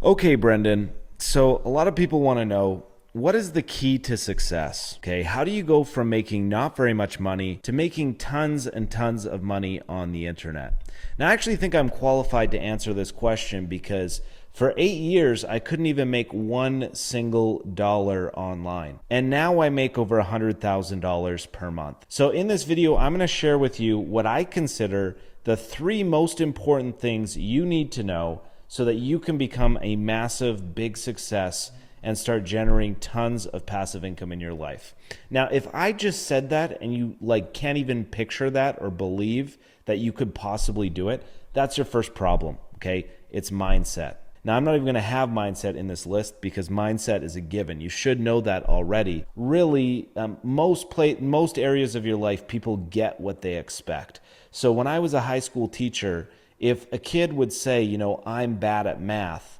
Okay, Brendan. So a lot of people want to know, what is the key to success? Okay, how do you go from making not very much money to making tons and tons of money on the internet? Now, I actually think I'm qualified to answer this question because for 8 years, I couldn't even make one single dollar online. And now I make over $100,000 per month. So in this video, I'm going to share with you what I consider the three most important things you need to know so that you can become a massive, big success and start generating tons of passive income in your life. Now, if I just said that and you can't even picture that or believe that you could possibly do it, that's your first problem, okay? It's mindset. Now, I'm not even going to have mindset in this list because mindset is a given. You should know that already. Really, most areas of your life, people get what they expect. So when I was a high school teacher, if a kid would say, I'm bad at math,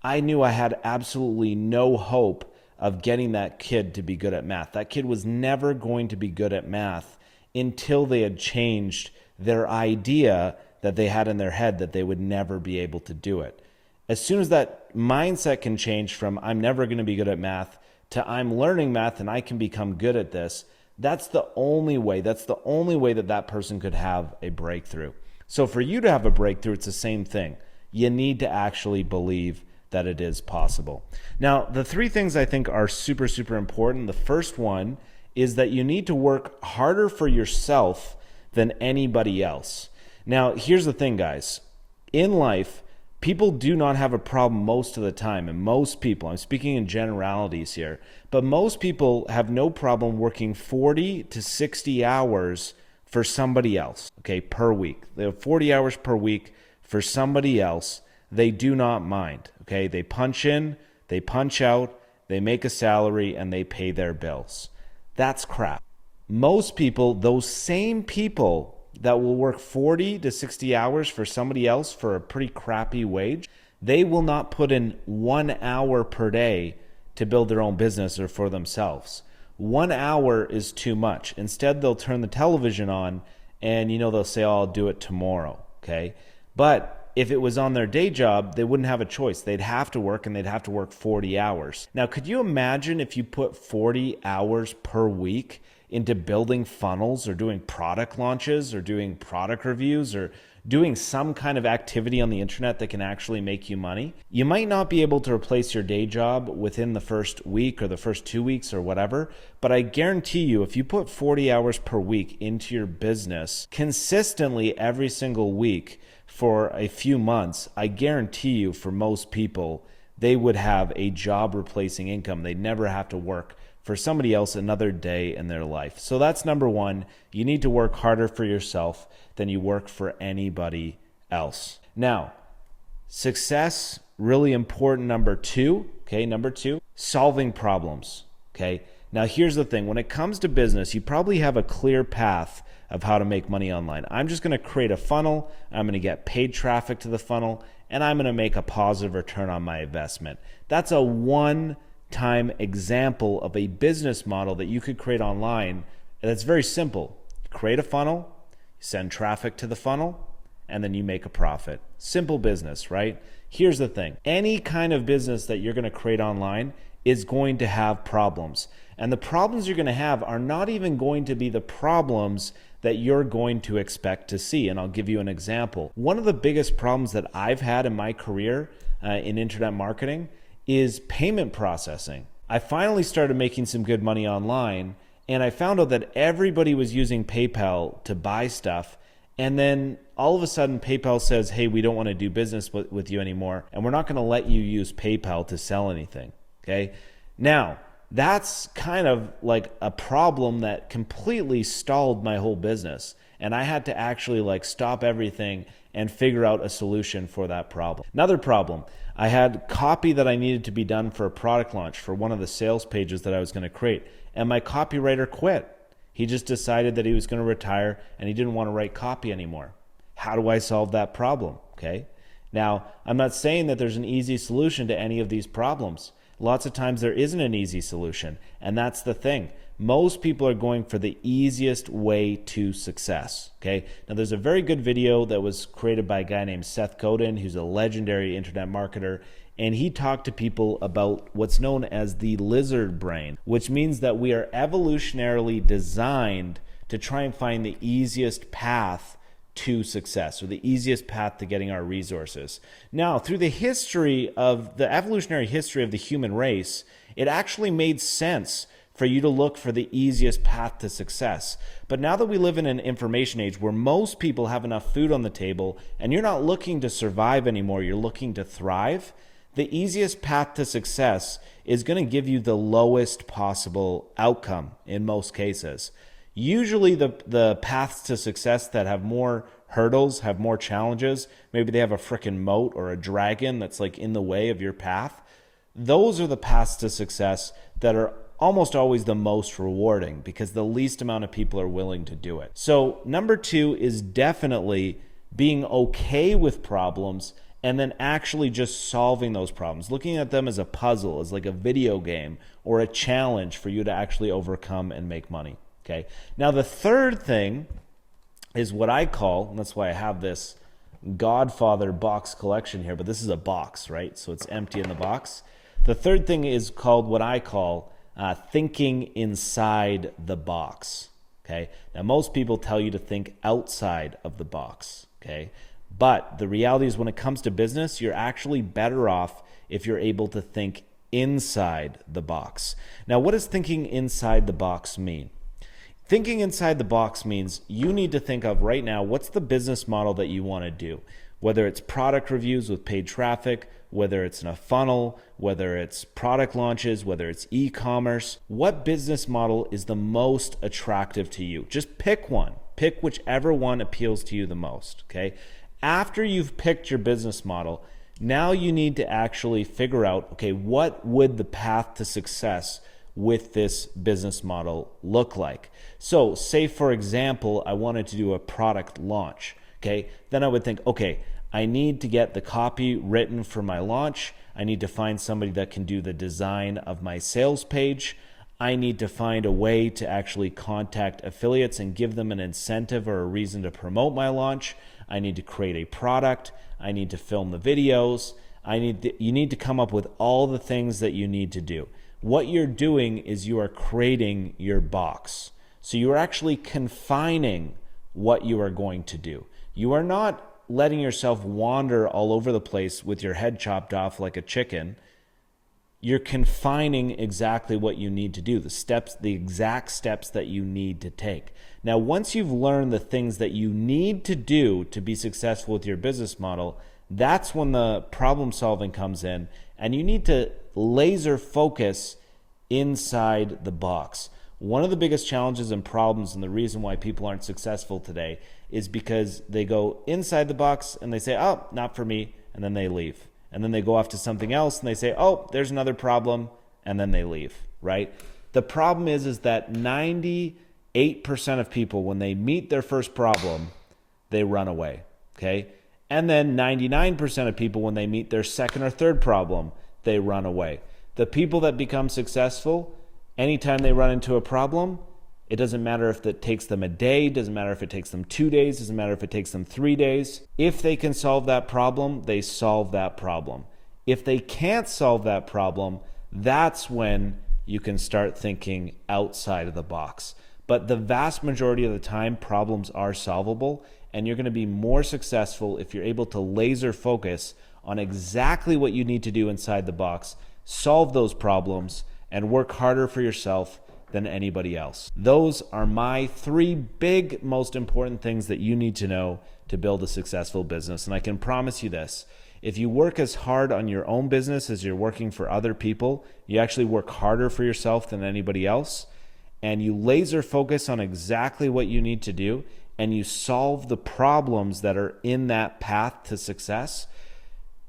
I knew I had absolutely no hope of getting that kid to be good at math. That kid was never going to be good at math until they had changed their idea that they had in their head that they would never be able to do it. As soon as that mindset can change from I'm never going to be good at math to I'm learning math and I can become good at this, that's the only way that that person could have a breakthrough. So for you to have a breakthrough, it's the same thing. You need to actually believe that it is possible. Now, the three things I think are super, super important. The first one is that you need to work harder for yourself than anybody else. Now, here's the thing, guys. In life, people do not have a problem most of the time. And most people, I'm speaking in generalities here, but most people have no problem working 40 to 60 hours for somebody else, okay, per week. They have 40 hours per week for somebody else. They do not mind, okay? They punch in, they punch out, they make a salary, and they pay their bills. That's crap. Most people, those same people that will work 40 to 60 hours for somebody else for a pretty crappy wage, they will not put in 1 hour per day to build their own business or for themselves. 1 hour is too much. Instead, they'll turn the television on and they'll say, oh, I'll do it tomorrow, okay? But if it was on their day job, they wouldn't have a choice. They'd have to work and they'd have to work 40 hours. Now, could you imagine if you put 40 hours per week into building funnels or doing product launches or doing product reviews or doing some kind of activity on the internet that can actually make you money? You might not be able to replace your day job within the first week or the first 2 weeks or whatever, but I guarantee you if you put 40 hours per week into your business consistently every single week for a few months, I guarantee you for most people, they would have a job replacing income. They'd never have to work for somebody else another day in their life. So that's number one. You need to work harder for yourself than you work for anybody else. Now, success, really important. Number two, solving problems. Okay. Now here's the thing. When it comes to business, you probably have a clear path of how to make money online. I'm just going to create a funnel. I'm going to get paid traffic to the funnel, and I'm going to make a positive return on my investment. That's a one-time example of a business model that you could create online. And it's very simple. Create a funnel, send traffic to the funnel, and then you make a profit. Simple business, right? Here's the thing. Any kind of business that you're going to create online is going to have problems. And the problems you're going to have are not even going to be the problems that you're going to expect to see. And I'll give you an example. One of the biggest problems that I've had in my career in internet marketing is payment processing. I finally started making some good money online, and I found out that everybody was using PayPal to buy stuff. And then all of a sudden PayPal says, hey, we don't want to do business with you anymore, and we're not going to let you use PayPal to sell anything. Okay. Now, that's kind of like a problem that completely stalled my whole business. And I had to actually stop everything and figure out a solution for that problem. Another problem, I had copy that I needed to be done for a product launch for one of the sales pages that I was going to create. And my copywriter quit. He just decided that he was going to retire and he didn't want to write copy anymore. How do I solve that problem? Okay. Now, I'm not saying that there's an easy solution to any of these problems. Lots of times there isn't an easy solution. And that's the thing. Most people are going for the easiest way to success. Okay. Now there's a very good video that was created by a guy named Seth Godin, who's a legendary internet marketer. And he talked to people about what's known as the lizard brain, which means that we are evolutionarily designed to try and find the easiest path to success, or the easiest path to getting our resources. Now, through the evolutionary history of the human race, it actually made sense for you to look for the easiest path to success. But now that we live in an information age where most people have enough food on the table and you're not looking to survive anymore, you're looking to thrive, the easiest path to success is going to give you the lowest possible outcome in most cases. Usually the paths to success that have more hurdles, have more challenges, maybe they have a freaking moat or a dragon that's like in the way of your path, those are the paths to success that are almost always the most rewarding because the least amount of people are willing to do it. So number 2 is definitely being okay with problems and then actually just solving those problems, looking at them as a puzzle, as like a video game or a challenge for you to actually overcome and make money. Okay. Now the third thing is what I call, and that's why I have this Godfather box collection here, but this is a box, right? So it's empty in the box. The third thing is called what I call thinking inside the box. Okay. Now most people tell you to think outside of the box. Okay. But the reality is when it comes to business, you're actually better off if you're able to think inside the box. Now, what does thinking inside the box mean? Thinking inside the box means you need to think of right now, what's the business model that you want to do? Whether it's product reviews with paid traffic, whether it's in a funnel, whether it's product launches, whether it's e-commerce, what business model is the most attractive to you? Just pick one. Pick whichever one appeals to you the most, okay? After you've picked your business model, now you need to actually figure out, okay, what would the path to success with this business model look like? So say, for example, I wanted to do a product launch, okay? Then I would think, okay, I need to get the copy written for my launch. I need to find somebody that can do the design of my sales page. I need to find a way to actually contact affiliates and give them an incentive or a reason to promote my launch. I need to create a product. I need to film the videos. You need to come up with all the things that you need to do. What you're doing is you are creating your box. So you are actually confining what you are going to do. You are not letting yourself wander all over the place with your head chopped off like a chicken. You're confining exactly what you need to do, the exact steps that you need to take. Now, once you've learned the things that you need to do to be successful with your business model, that's when the problem solving comes in, and you need to laser focus inside the box. One of the biggest challenges and problems, and the reason why people aren't successful today, is because they go inside the box and they say, oh, not for me, and then they leave. And then they go off to something else and they say, oh, there's another problem, and then they leave, right? The problem is that 98% of people, when they meet their first problem, they run away, okay? And then 99% of people, when they meet their second or third problem, they run away. The people that become successful, anytime they run into a problem, it doesn't matter if it takes them a day, doesn't matter if it takes them 2 days, doesn't matter if it takes them 3 days. If they can solve that problem, they solve that problem. If they can't solve that problem, that's when you can start thinking outside of the box. But the vast majority of the time, problems are solvable, and you're going to be more successful if you're able to laser focus on exactly what you need to do inside the box, solve those problems, and work harder for yourself than anybody else. Those are my 3 big, most important things that you need to know to build a successful business. And I can promise you this, if you work as hard on your own business as you're working for other people, you actually work harder for yourself than anybody else, and you laser focus on exactly what you need to do, and you solve the problems that are in that path to success,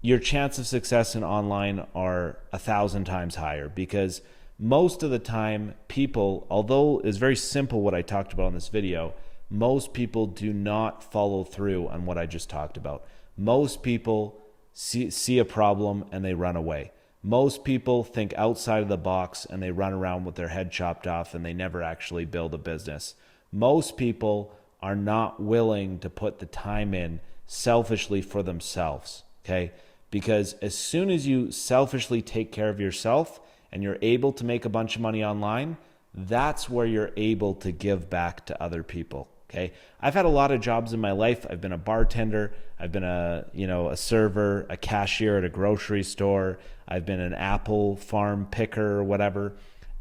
your chance of success in online are 1,000 times higher, because most of the time people, although it's very simple what I talked about in this video, most people do not follow through on what I just talked about. Most people see a problem and they run away. Most people think outside of the box and they run around with their head chopped off and they never actually build a business. Most people are not willing to put the time in selfishly for themselves, okay? Because as soon as you selfishly take care of yourself and you're able to make a bunch of money online, that's where you're able to give back to other people. Okay. I've had a lot of jobs in my life. I've been a bartender. I've been a server, a cashier at a grocery store. I've been an apple farm picker or whatever.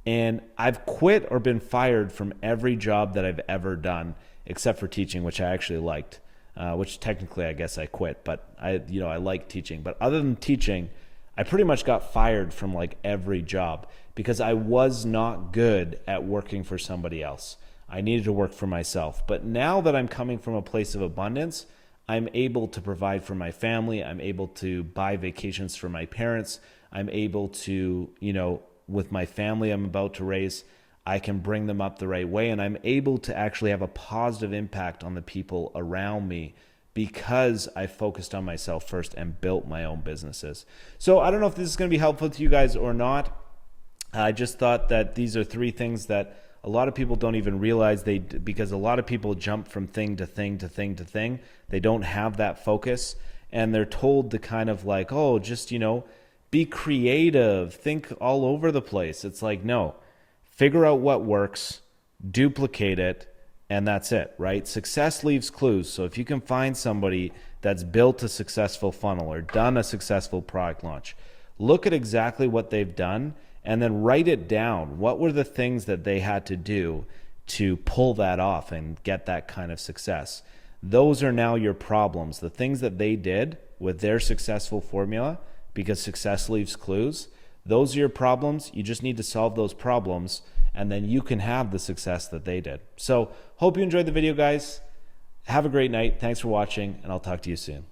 And I've quit or been fired from every job that I've ever done, except for teaching, which I actually liked, which technically I guess I quit, but I like teaching. But other than teaching, I pretty much got fired from like every job because I was not good at working for somebody else. I needed to work for myself. But now that I'm coming from a place of abundance, I'm able to provide for my family. I'm able to buy vacations for my parents. I'm able to, with my family I'm about to raise, I can bring them up the right way. And I'm able to actually have a positive impact on the people around me because I focused on myself first and built my own businesses. So I don't know if this is going to be helpful to you guys or not. I just thought that these are 3 things that a lot of people don't even realize because a lot of people jump from thing to thing to thing to thing. They don't have that focus and they're told to kind of like, oh, just, be creative, think all over the place. It's like, no, figure out what works, duplicate it, and that's it, right? Success leaves clues. So if you can find somebody that's built a successful funnel or done a successful product launch, look at exactly what they've done and then write it down. What were the things that they had to do to pull that off and get that kind of success? Those are now your problems. The things that they did with their successful formula, because success leaves clues, those are your problems. You just need to solve those problems and then you can have the success that they did. So hope you enjoyed the video, guys. Have a great night. Thanks for watching, and I'll talk to you soon.